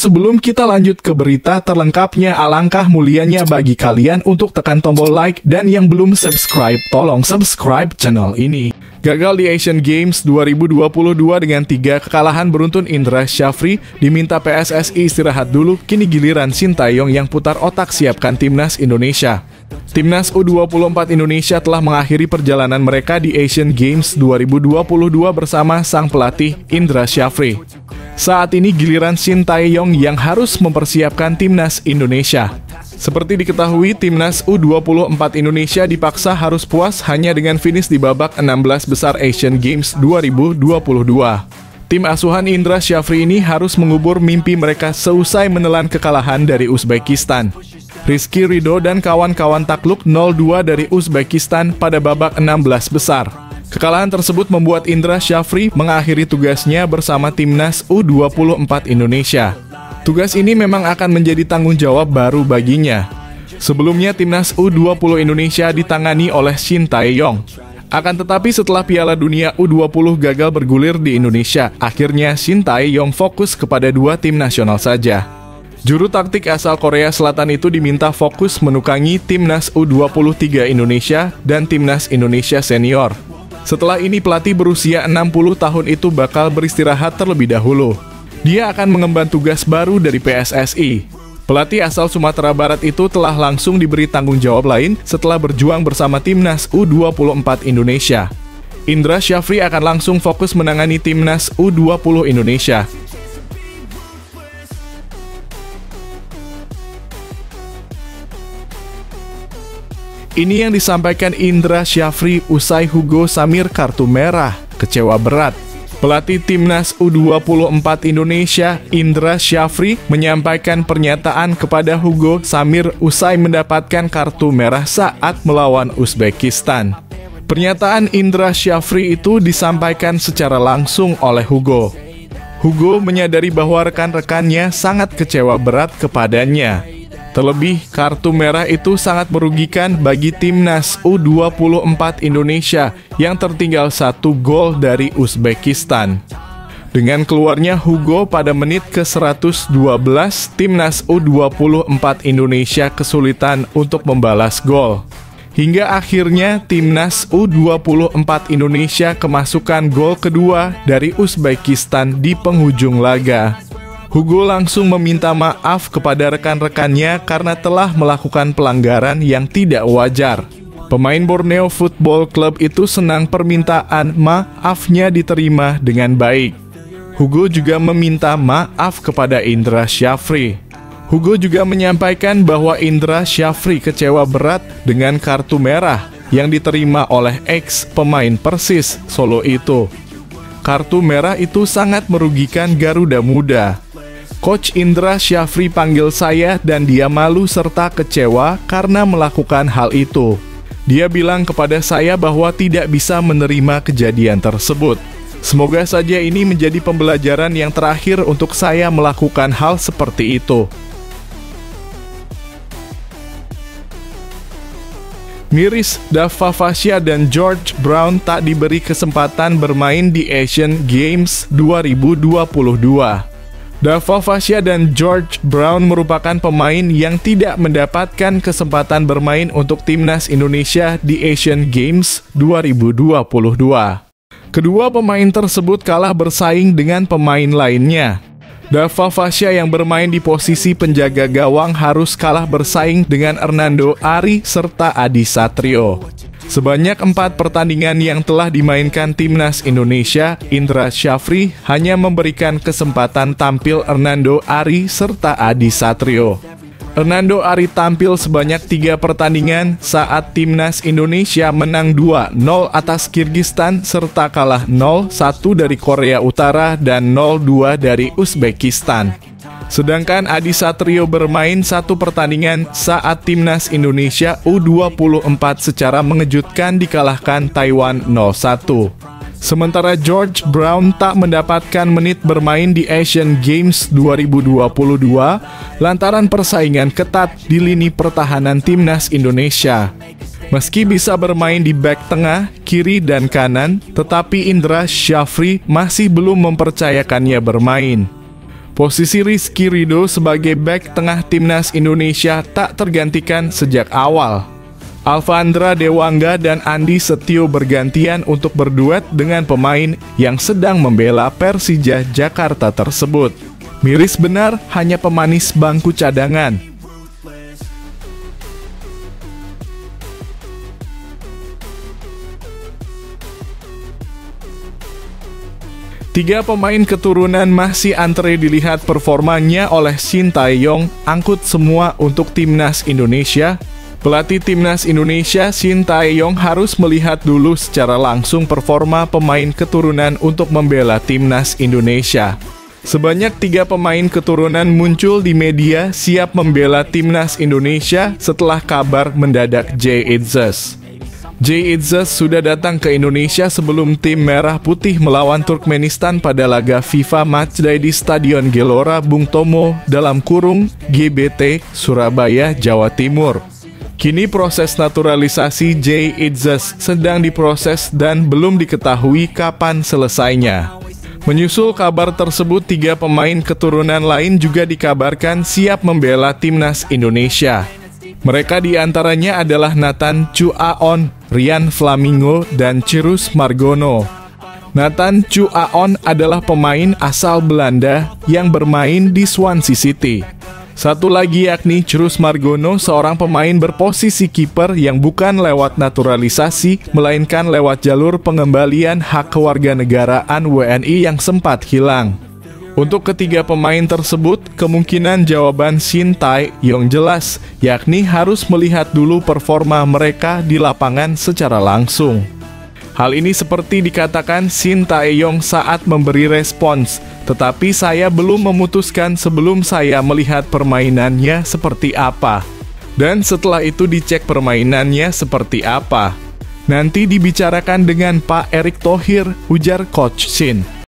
sebelum kita lanjut ke berita terlengkapnya, alangkah mulianya bagi kalian untuk tekan tombol like, dan yang belum subscribe, tolong subscribe channel ini. Gagal di Asian Games 2022 dengan 3 kekalahan beruntun, Indra Syafri diminta PSSI istirahat dulu. Kini giliran Sintayong yang putar otak siapkan timnas Indonesia. Timnas U24 Indonesia telah mengakhiri perjalanan mereka di Asian Games 2022 bersama sang pelatih Indra Syafri. Saat ini giliran Sintayong yang harus mempersiapkan timnas Indonesia. Seperti diketahui, timnas U24 Indonesia dipaksa harus puas hanya dengan finish di babak 16 besar Asian Games 2022. Tim asuhan Indra Syafri ini harus mengubur mimpi mereka seusai menelan kekalahan dari Uzbekistan. Rizky Ridho dan kawan-kawan takluk 0-2 dari Uzbekistan pada babak 16 besar. Kekalahan tersebut membuat Indra Syafri mengakhiri tugasnya bersama timnas U24 Indonesia. Tugas ini memang akan menjadi tanggung jawab baru baginya. Sebelumnya timnas U20 Indonesia ditangani oleh Sintayong. Akan tetapi setelah Piala Dunia U20 gagal bergulir di Indonesia, akhirnya Sintayong fokus kepada 2 tim nasional saja. Juru taktik asal Korea Selatan itu diminta fokus menukangi timnas U23 Indonesia dan timnas Indonesia senior. Setelah ini pelatih berusia 60 tahun itu bakal beristirahat terlebih dahulu. Dia akan mengemban tugas baru dari PSSI. Pelatih asal Sumatera Barat itu telah langsung diberi tanggung jawab lain setelah berjuang bersama timnas U24 Indonesia. Indra Syafri akan langsung fokus menangani timnas U20 Indonesia. Ini yang disampaikan Indra Syafri usai Hugo Samir kartu merah, kecewa berat. Pelatih timnas U24 Indonesia, Indra Syafri, menyampaikan pernyataan kepada Hugo Samir usai mendapatkan kartu merah saat melawan Uzbekistan. Pernyataan Indra Syafri itu disampaikan secara langsung oleh Hugo. Hugo menyadari bahwa rekan-rekannya sangat kecewa berat kepadanya. Terlebih, kartu merah itu sangat merugikan bagi timnas U24 Indonesia yang tertinggal 1 gol dari Uzbekistan. Dengan keluarnya Hugo pada menit ke-112, timnas U24 Indonesia kesulitan untuk membalas gol. Hingga akhirnya timnas U24 Indonesia kemasukan gol kedua dari Uzbekistan di penghujung laga. Hugo langsung meminta maaf kepada rekan-rekannya karena telah melakukan pelanggaran yang tidak wajar. Pemain Borneo Football Club itu senang permintaan maafnya diterima dengan baik. Hugo juga meminta maaf kepada Indra Syafri. Hugo juga menyampaikan bahwa Indra Syafri kecewa berat dengan kartu merah yang diterima oleh ex-pemain Persis Solo itu. Kartu merah itu sangat merugikan Garuda Muda. Coach Indra Syafri panggil saya dan dia malu serta kecewa karena melakukan hal itu. Dia bilang kepada saya bahwa tidak bisa menerima kejadian tersebut. Semoga saja ini menjadi pembelajaran yang terakhir untuk saya melakukan hal seperti itu. Miris, Dava Fasya dan George Brown tak diberi kesempatan bermain di Asian Games 2022. Dava Fasya dan George Brown merupakan pemain yang tidak mendapatkan kesempatan bermain untuk timnas Indonesia di Asian Games 2022. Kedua pemain tersebut kalah bersaing dengan pemain lainnya. Dava Fasya yang bermain di posisi penjaga gawang harus kalah bersaing dengan Hernando Ari serta Adi Satrio. Sebanyak 4 pertandingan yang telah dimainkan timnas Indonesia, Indra Syafri hanya memberikan kesempatan tampil Hernando Ari serta Adi Satrio. Hernando Ari tampil sebanyak 3 pertandingan saat timnas Indonesia menang 2-0 atas Kirgistan serta kalah 0-1 dari Korea Utara dan 0-2 dari Uzbekistan. Sedangkan Adi Satrio bermain 1 pertandingan saat timnas Indonesia U24 secara mengejutkan dikalahkan Taiwan 0-1. Sementara George Brown tak mendapatkan menit bermain di Asian Games 2022 lantaran persaingan ketat di lini pertahanan timnas Indonesia. Meski bisa bermain di bek tengah, kiri, dan kanan, tetapi Indra Syafri masih belum mempercayakannya bermain. Posisi Rizky Ridho sebagai bek tengah timnas Indonesia tak tergantikan sejak awal. Alfandra Dewangga dan Andi Setio bergantian untuk berduet dengan pemain yang sedang membela Persija Jakarta tersebut. Miris benar, hanya pemanis bangku cadangan. Tiga pemain keturunan masih antre dilihat performanya oleh Shin Tae-yong, angkut semua untuk timnas Indonesia. Pelatih timnas Indonesia Shin Tae-yong harus melihat dulu secara langsung performa pemain keturunan untuk membela timnas Indonesia. Sebanyak 3 pemain keturunan muncul di media siap membela timnas Indonesia setelah kabar mendadak Jay Itzes. Jay Itzes sudah datang ke Indonesia sebelum tim Merah Putih melawan Turkmenistan pada laga FIFA Matchday di Stadion Gelora Bung Tomo (GBT) Surabaya, Jawa Timur. Kini proses naturalisasi Jay Itzes sedang diproses dan belum diketahui kapan selesainya. Menyusul kabar tersebut, 3 pemain keturunan lain juga dikabarkan siap membela timnas Indonesia. Mereka diantaranya adalah Nathan Chu Aon, Rian Flamingo, dan Cirus Margono. Nathan Chu Aon adalah pemain asal Belanda yang bermain di Swansea City. Satu lagi yakni Cirus Margono, seorang pemain berposisi kiper yang bukan lewat naturalisasi, melainkan lewat jalur pengembalian hak kewarganegaraan WNI yang sempat hilang. Untuk ketiga pemain tersebut, kemungkinan jawaban Shin Tae-yong jelas, yakni harus melihat dulu performa mereka di lapangan secara langsung. Hal ini seperti dikatakan Shin Tae-yong saat memberi respons, tetapi saya belum memutuskan sebelum saya melihat permainannya seperti apa. Dan setelah itu dicek permainannya seperti apa. Nanti dibicarakan dengan Pak Erick Thohir, ujar Coach Shin.